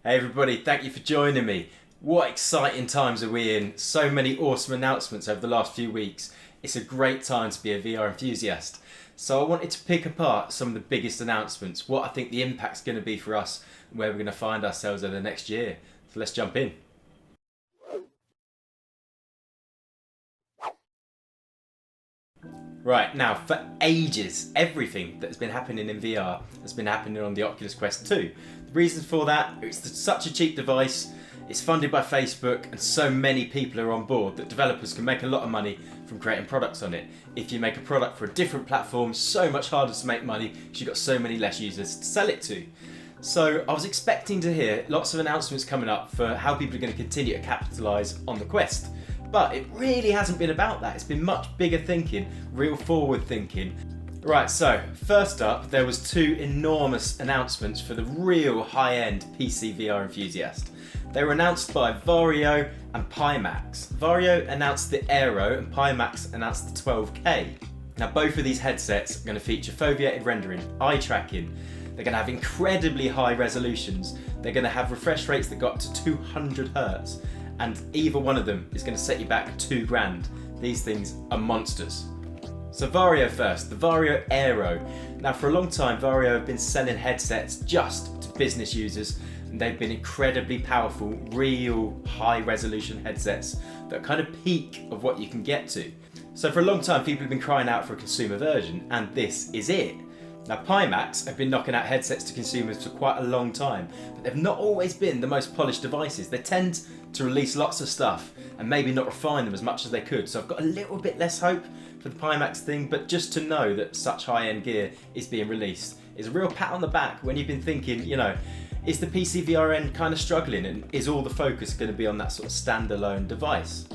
Hey everybody, thank you for joining me. What exciting times are we in? So many awesome announcements over the last few weeks. It's a great time to be a VR enthusiast. So I wanted to pick apart some of the biggest announcements, what I think the impact's going to be for us, and where we're going to find ourselves over the next year. So let's jump in. Right, now for ages, everything that's been happening in VR has been happening on the Oculus Quest 2. The reason for that, it's such a cheap device, it's funded by Facebook, and so many people are on board that developers can make a lot of money from creating products on it. If you make a product for a different platform, so much harder to make money because you've got so many less users to sell it to. So I was expecting to hear lots of announcements coming up for how people are going to continue to capitalise on the Quest. But it really hasn't been about that. It's been much bigger thinking, real forward thinking. Right, so first up, there was two enormous announcements for the real high-end PCVR enthusiast. They were announced by Varjo and Pimax. Varjo announced the Aero and Pimax announced the 12K. Now both of these headsets are going to feature foveated rendering, eye tracking. They're going to have incredibly high resolutions. They're going to have refresh rates that go up to 200 Hertz. And either one of them is going to set you back $2,000. These things are monsters. So Varjo first, the Varjo Aero. Now for a long time Varjo have been selling headsets just to business users, and they've been incredibly powerful, real high resolution headsets that are kind of peak of what you can get to. So for a long time people have been crying out for a consumer version, and this is it. Now Pimax have been knocking out headsets to consumers for quite a long time, but they've not always been the most polished devices. They tend to release lots of stuff and maybe not refine them as much as they could. So I've got a little bit less hope for the Pimax thing, but just to know that such high-end gear is being released is a real pat on the back when you've been thinking, you know, is the PCVR end kind of struggling, and is all the focus going to be on that sort of standalone device?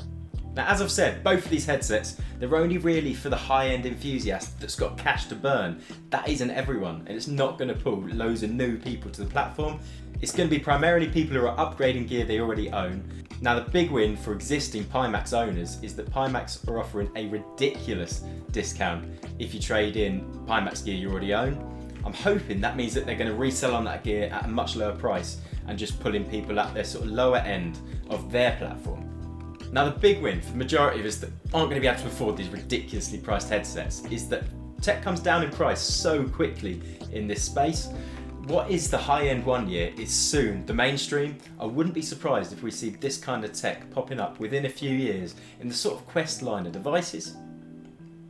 Now, as I've said, both of these headsets, they're only really for the high-end enthusiast that's got cash to burn. That isn't everyone, and it's not going to pull loads of new people to the platform. It's going to be primarily people who are upgrading gear they already own. Now, the big win for existing Pimax owners is that Pimax are offering a ridiculous discount if you trade in Pimax gear you already own. I'm hoping that means that they're going to resell on that gear at a much lower price and just pulling people at their sort of lower end of their platform. Now the big win for the majority of us that aren't going to be able to afford these ridiculously priced headsets is that tech comes down in price so quickly in this space. What is the high-end 1 year is soon the mainstream. I wouldn't be surprised if we see this kind of tech popping up within a few years in the sort of Quest line of devices.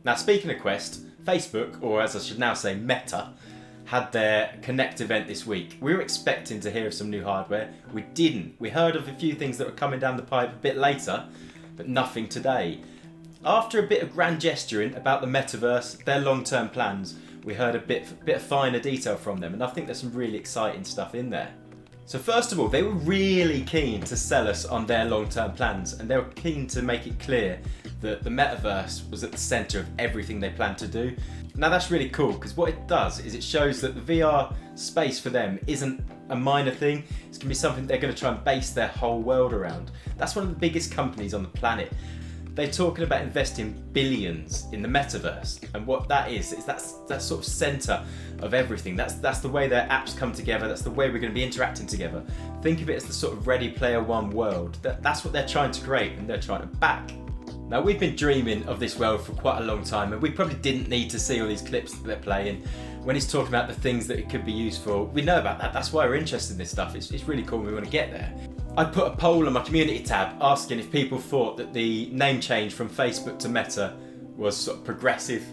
Now speaking of Quest, Facebook, or as I should now say Meta, had their Connect event this week. We were expecting to hear of some new hardware. We didn't. We heard of a few things that were coming down the pipe a bit later, but nothing today. After a bit of grand gesturing about the metaverse, their long-term plans, we heard a bit of finer detail from them, and I think there's some really exciting stuff in there. So first of all, they were really keen to sell us on their long-term plans, and they were keen to make it clear that the metaverse was at the centre of everything they planned to do. Now that's really cool, because what it does is it shows that the VR space for them isn't a minor thing. It's going to be something they're going to try and base their whole world around. That's one of the biggest companies on the planet. They're talking about investing billions in the metaverse, and what that is that sort of centre of everything. That's the way their apps come together. That's the way we're going to be interacting together. Think of it as the sort of Ready Player One world. That's what they're trying to create, and they're trying to back. Now we've been dreaming of this world for quite a long time, and we probably didn't need to see all these clips that they're playing. When he's talking about the things that it could be used for, we know about that. That's why we're interested in this stuff. It's really cool, we want to get there. I put a poll on my community tab asking if people thought that the name change from Facebook to Meta was sort of progressive,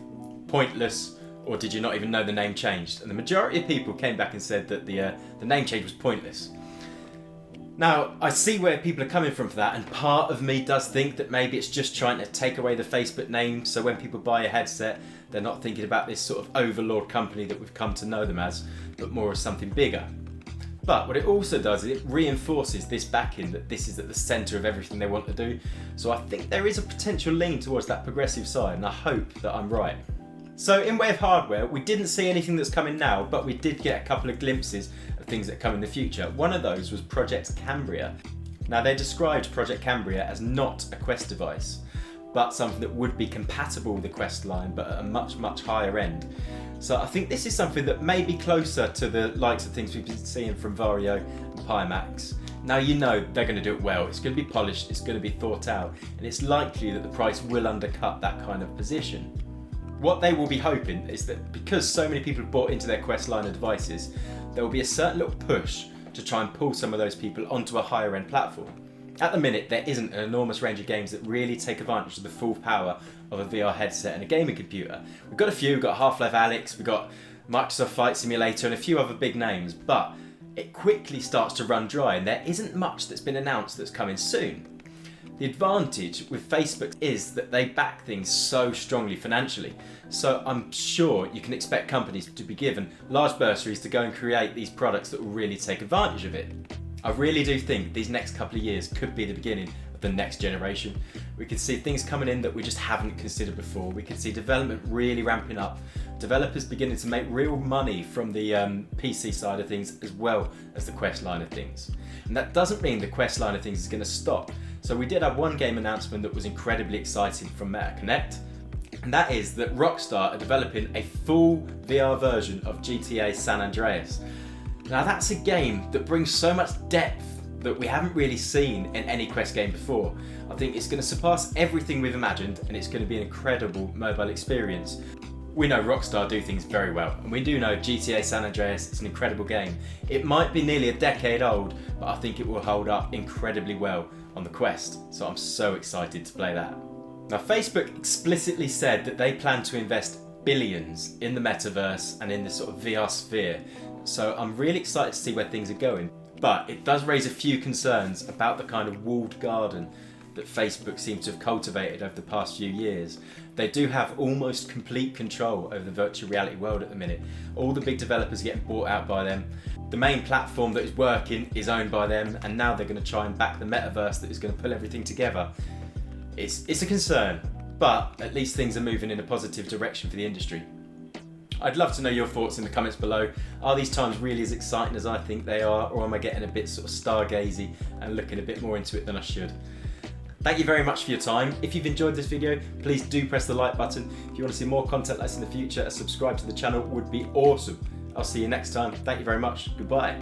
pointless, or did you not even know the name changed? And the majority of people came back and said that the name change was pointless. Now, I see where people are coming from for that, and part of me does think that maybe it's just trying to take away the Facebook name, so when people buy a headset, they're not thinking about this sort of overlord company that we've come to know them as, but more as something bigger. But what it also does is it reinforces this backing that this is at the centre of everything they want to do. So I think there is a potential lean towards that progressive side, and I hope that I'm right. So in way of hardware, we didn't see anything that's coming now, but we did get a couple of glimpses of things that come in the future. One of those was Project Cambria. Now they described Project Cambria as not a Quest device, but something that would be compatible with the Quest line, but at a much, much higher end. So I think this is something that may be closer to the likes of things we've been seeing from Varjo and Pimax, now you know they're going to do it well. It's going to be polished, it's going to be thought out, and it's likely that the price will undercut that kind of position. What they will be hoping is that because so many people have bought into their Quest line of devices, there will be a certain little push to try and pull some of those people onto a higher end platform. At the minute, there isn't an enormous range of games that really take advantage of the full power of a VR headset and a gaming computer. We've got a few, we've got Half-Life Alyx, we've got Microsoft Flight Simulator and a few other big names, but it quickly starts to run dry and there isn't much that's been announced that's coming soon. The advantage with Facebook is that they back things so strongly financially, so I'm sure you can expect companies to be given large bursaries to go and create these products that will really take advantage of it. I really do think these next couple of years could be the beginning of the next generation. We could see things coming in that we just haven't considered before. We could see development really ramping up, developers beginning to make real money from the PC side of things as well as the Quest line of things. And that doesn't mean the Quest line of things is going to stop. So we did have one game announcement that was incredibly exciting from MetaConnect, and that is that Rockstar are developing a full VR version of GTA San Andreas. Now that's a game that brings so much depth that we haven't really seen in any Quest game before. I think it's going to surpass everything we've imagined and it's going to be an incredible mobile experience. We know Rockstar do things very well, and we do know GTA San Andreas is an incredible game. It might be nearly a decade old, but I think it will hold up incredibly well on the Quest, so I'm so excited to play that. Now Facebook explicitly said that they plan to invest billions in the metaverse and in this sort of VR sphere, so I'm really excited to see where things are going. But it does raise a few concerns about the kind of walled garden that Facebook seems to have cultivated over the past few years. They do have almost complete control over the virtual reality world at the minute. All the big developers are getting bought out by them. The main platform that is working is owned by them, and now they're going to try and back the metaverse that is going to pull everything together. It's a concern, but at least things are moving in a positive direction for the industry. I'd love to know your thoughts in the comments below. Are these times really as exciting as I think they are, or am I getting a bit sort of stargazy and looking a bit more into it than I should? Thank you very much for your time. If you've enjoyed this video, please do press the like button. If you want to see more content like this in the future, a subscribe to the channel would be awesome. I'll see you next time. Thank you very much. Goodbye.